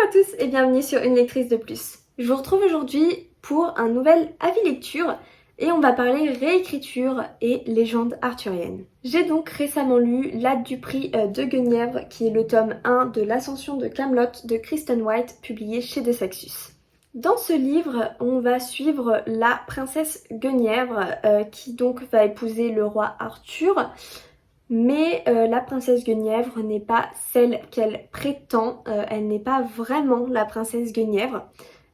Bonjour à tous et bienvenue sur Une lectrice de plus. Je vous retrouve aujourd'hui pour un nouvel avis lecture et on va parler réécriture et légende arthurienne. J'ai donc récemment lu L'Hâte du Prix de Guenièvre qui est le tome 1 de l'Ascension de Camelot de Kristen White publié chez De Saxus. Dans ce livre, on va suivre la princesse Guenièvre qui donc va épouser le roi Arthur. Mais la princesse Guenièvre n'est pas celle qu'elle prétend, elle n'est pas vraiment la princesse Guenièvre.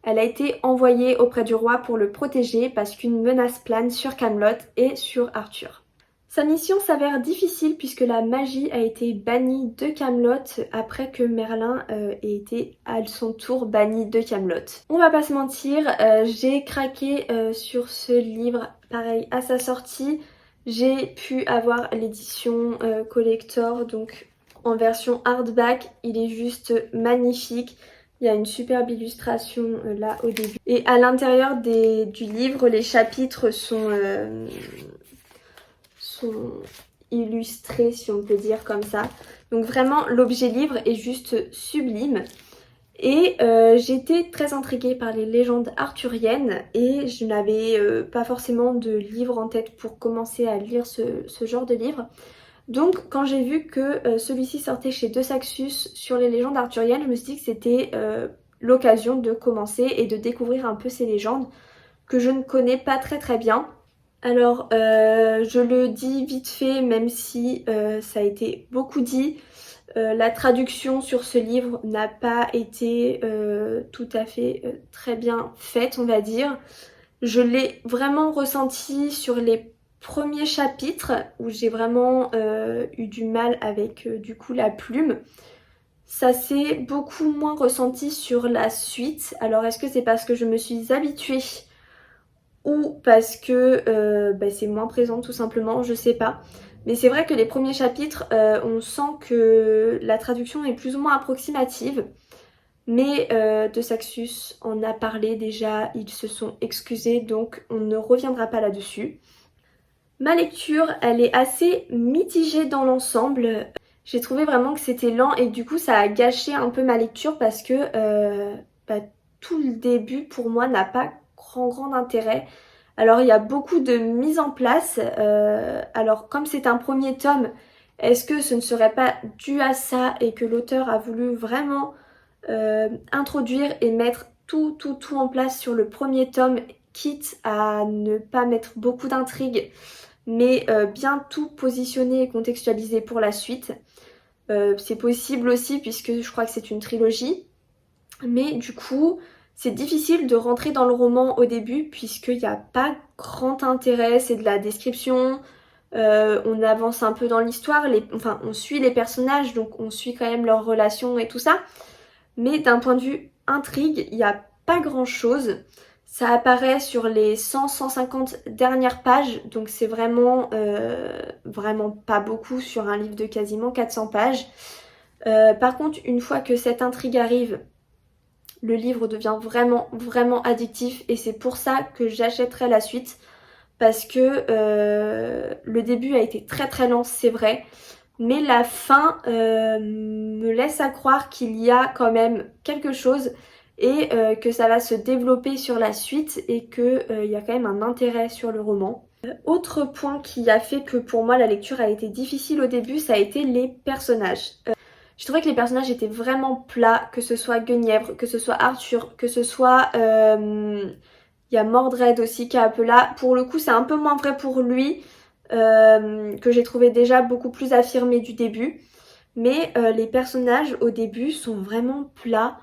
Elle a été envoyée auprès du roi pour le protéger parce qu'une menace plane sur Camelot et sur Arthur. Sa mission s'avère difficile puisque la magie a été bannie de Camelot après que Merlin ait été à son tour banni de Camelot. On va pas se mentir, j'ai craqué sur ce livre pareil à sa sortie. J'ai pu avoir l'édition collector, donc en version hardback. Il est juste magnifique. Il y a une superbe illustration là au début. Et à l'intérieur du livre, les chapitres sont illustrés, si on peut dire comme ça. Donc vraiment, l'objet livre est juste sublime. Et j'étais très intriguée par les légendes arthuriennes et je n'avais pas forcément de livre en tête pour commencer à lire ce genre de livre. Donc quand j'ai vu que celui-ci sortait chez De Saxus sur les légendes arthuriennes, je me suis dit que c'était l'occasion de commencer et de découvrir un peu ces légendes que je ne connais pas très bien. Alors je le dis vite fait même si ça a été beaucoup dit. La traduction sur ce livre n'a pas été tout à fait très bien faite, on va dire. Je l'ai vraiment ressenti sur les premiers chapitres où j'ai vraiment eu du mal avec du coup la plume. Ça s'est beaucoup moins ressenti sur la suite. Alors est-ce que c'est parce que je me suis habituée ou parce que c'est moins présent tout simplement, je sais pas. Mais c'est vrai que les premiers chapitres, on sent que la traduction est plus ou moins approximative. Mais De Saxus en a parlé déjà, ils se sont excusés, donc on ne reviendra pas là-dessus. Ma lecture, elle est assez mitigée dans l'ensemble. J'ai trouvé vraiment que c'était lent et du coup ça a gâché un peu ma lecture parce que tout le début pour moi n'a pas grand intérêt. Alors il y a beaucoup de mise en place. Alors comme c'est un premier tome, est-ce que ce ne serait pas dû à ça et que l'auteur a voulu vraiment introduire et mettre tout en place sur le premier tome, quitte à ne pas mettre beaucoup d'intrigues, mais bien tout positionner et contextualiser pour la suite. C'est possible aussi puisque je crois que c'est une trilogie. Mais du coup, c'est difficile de rentrer dans le roman au début puisqu'il n'y a pas grand intérêt, c'est de la description, on avance un peu dans l'histoire, enfin on suit les personnages donc on suit quand même leurs relations et tout ça. Mais d'un point de vue intrigue, il n'y a pas grand chose. Ça apparaît sur les 100-150 dernières pages, donc c'est vraiment pas beaucoup sur un livre de quasiment 400 pages. Par contre, une fois que cette intrigue arrive, le livre devient vraiment addictif et c'est pour ça que j'achèterai la suite parce que le début a été très lent, c'est vrai, mais la fin me laisse à croire qu'il y a quand même quelque chose et que ça va se développer sur la suite et qu'il y a quand même un intérêt sur le roman. Autre point qui a fait que pour moi la lecture a été difficile au début, ça a été les personnages. J'ai trouvé que les personnages étaient vraiment plats, que ce soit Guenièvre, que ce soit Arthur, que ce soit... Il y a Mordred aussi qui est un peu là. Pour le coup, c'est un peu moins vrai pour lui, que j'ai trouvé déjà beaucoup plus affirmé du début. Mais les personnages au début sont vraiment plats.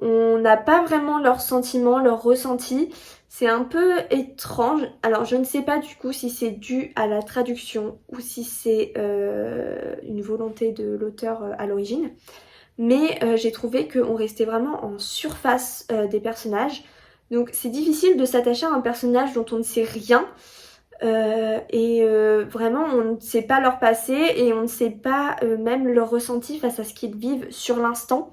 On n'a pas vraiment leurs sentiments, leurs ressentis. C'est un peu étrange. Alors je ne sais pas du coup si c'est dû à la traduction ou si c'est une volonté de l'auteur à l'origine. Mais j'ai trouvé qu'on restait vraiment en surface des personnages. Donc c'est difficile de s'attacher à un personnage dont on ne sait rien. Vraiment on ne sait pas leur passé et on ne sait pas même leur ressenti face à ce qu'ils vivent sur l'instant.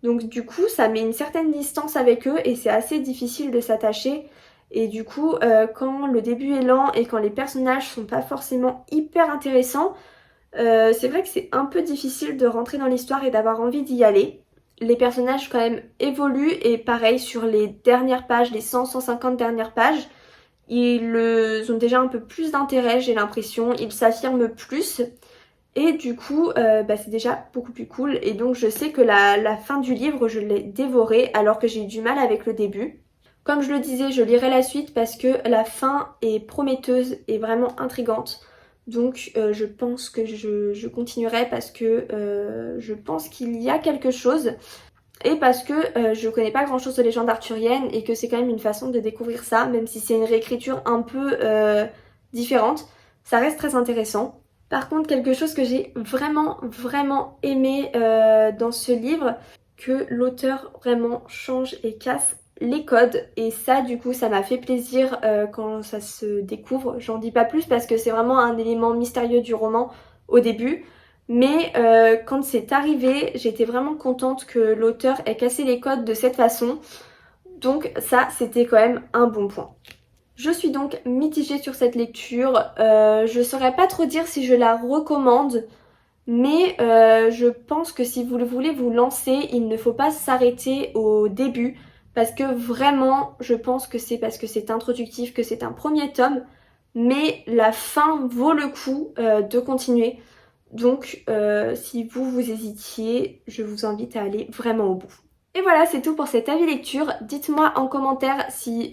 Donc du coup ça met une certaine distance avec eux et c'est assez difficile de s'attacher. Et du coup quand le début est lent et quand les personnages sont pas forcément hyper intéressants, c'est vrai que c'est un peu difficile de rentrer dans l'histoire et d'avoir envie d'y aller. les personnages quand même évoluent et pareil sur les dernières pages, les 100-150 dernières pages, ils ont déjà un peu plus d'intérêt, j'ai l'impression, ils s'affirment plus et du coup c'est déjà beaucoup plus cool et donc je sais que la fin du livre je l'ai dévoré alors que j'ai eu du mal avec le début. Comme je le disais, je lirai la suite parce que la fin est prometteuse et vraiment intrigante. Donc je pense que je continuerai parce que je pense qu'il y a quelque chose et parce que je connais pas grand chose de légende arthurienne et que c'est quand même une façon de découvrir ça, même si c'est une réécriture un peu différente, ça reste très intéressant. Par contre, quelque chose que j'ai vraiment aimé dans ce livre, que l'auteur vraiment change et casse les codes et ça du coup ça m'a fait plaisir quand ça se découvre. J'en dis pas plus parce que c'est vraiment un élément mystérieux du roman au début. Mais quand c'est arrivé, j'étais vraiment contente que l'auteur ait cassé les codes de cette façon. Donc ça, c'était quand même un bon point. Je suis donc mitigée sur cette lecture. Je saurais pas trop dire si je la recommande. Mais je pense que si vous le voulez vous lancer, il ne faut pas s'arrêter au début. Parce que vraiment, je pense que c'est parce que c'est introductif, que c'est un premier tome. Mais la fin vaut le coup de continuer. Donc si vous hésitiez, je vous invite à aller vraiment au bout. Et voilà, c'est tout pour cet avis lecture. Dites-moi en commentaire si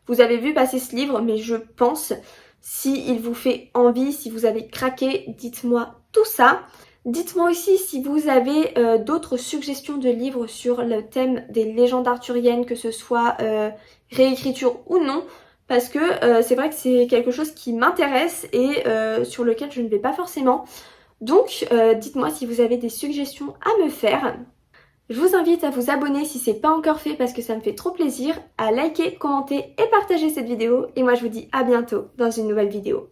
vous avez vu passer ce livre, mais je pense, si il vous fait envie, si vous avez craqué, dites-moi tout ça. Dites-moi aussi si vous avez d'autres suggestions de livres sur le thème des légendes arthuriennes, que ce soit réécriture ou non. Parce que c'est vrai que c'est quelque chose qui m'intéresse et sur lequel je ne vais pas forcément. Donc dites-moi si vous avez des suggestions à me faire. Je vous invite à vous abonner si c'est pas encore fait parce que ça me fait trop plaisir, à liker, commenter et partager cette vidéo. Et moi je vous dis à bientôt dans une nouvelle vidéo.